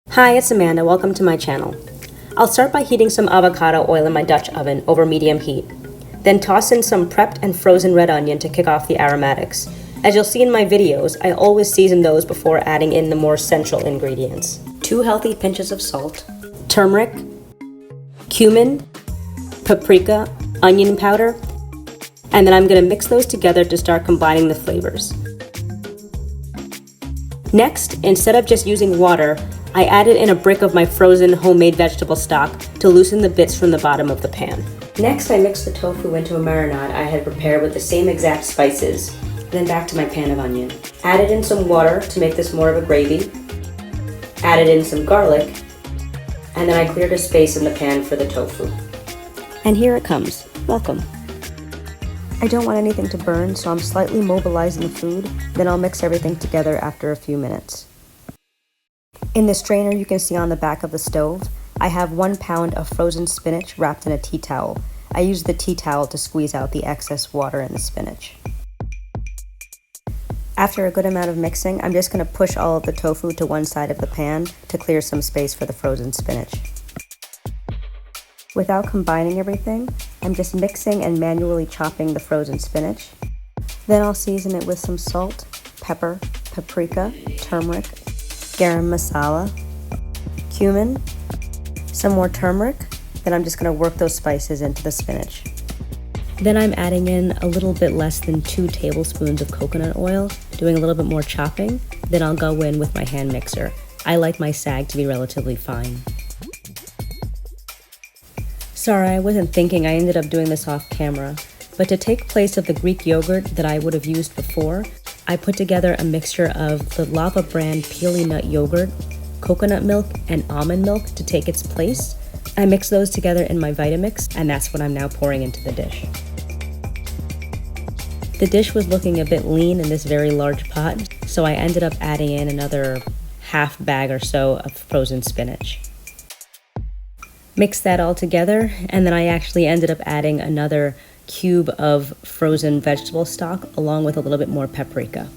Hi, it's Amanda. Welcome to my channel. I'll start by heating some avocado oil in my Dutch oven over medium heat. Then toss in some prepped and frozen red onion to kick off the aromatics. As you'll see in my videos, I always season those before adding in the more central ingredients. 2 healthy pinches of salt, turmeric, cumin, paprika, onion powder, and then I'm going to mix those together to start combining the flavors. Next, instead of just using water, I added in a brick of my frozen homemade vegetable stock to loosen the bits from the bottom of the pan. Next, I mixed the tofu into a marinade I had prepared with the same exact spices. Then back to my pan of onion. Added in some water to make this more of a gravy. Added in some garlic. And then I cleared a space in the pan for the tofu. And here it comes. Welcome. I don't want anything to burn, so I'm slightly mobilizing the food. Then I'll mix everything together after a few minutes. In the strainer you can see on the back of the stove, I have 1 pound of frozen spinach wrapped in a tea towel. I use the tea towel to squeeze out the excess water in the spinach. After a good amount of mixing, I'm just going to push all of the tofu to one side of the pan to clear some space for the frozen spinach. Without combining everything, I'm just mixing and manually chopping the frozen spinach. Then I'll season it with some salt, pepper, paprika, turmeric, garam masala, cumin, some more turmeric. Then I'm just going to work those spices into the spinach. Then I'm adding in a little bit less than 2 tablespoons of coconut oil, doing a little bit more chopping. Then I'll go in with my hand mixer. I like my Saag to be relatively fine. Sorry, I wasn't thinking. I ended up doing this off camera. But to take place of the Greek yogurt that I would have used before, I put together a mixture of the Lava brand pili nut yogurt, coconut milk, and almond milk to take its place. I mix those together in my Vitamix, and that's what I'm now pouring into the dish. The dish was looking a bit lean in this very large pot, so I ended up adding in another half bag or so of frozen spinach. Mix that all together, and then I actually ended up adding another cube of frozen vegetable stock along with a little bit more paprika.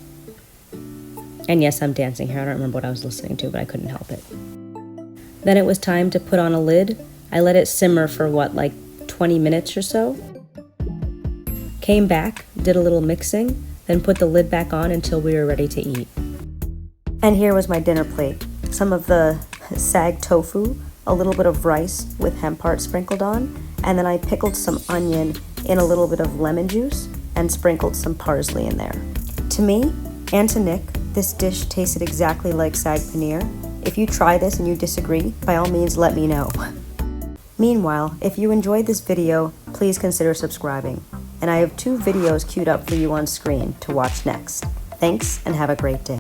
And yes, I'm dancing here. I don't remember what I was listening to, but I couldn't help it. Then it was time to put on a lid. I let it simmer for like 20 minutes or so. Came back, did a little mixing, then put the lid back on until we were ready to eat. And here was my dinner plate. Some of the Saag tofu, a little bit of rice with hemp heart sprinkled on, and then I pickled some onion in a little bit of lemon juice and sprinkled some parsley in there. To me, and to Nick, this dish tasted exactly like Saag paneer. If you try this and you disagree, by all means let me know. Meanwhile, if you enjoyed this video, please consider subscribing. And I have 2 videos queued up for you on screen to watch next. Thanks and have a great day.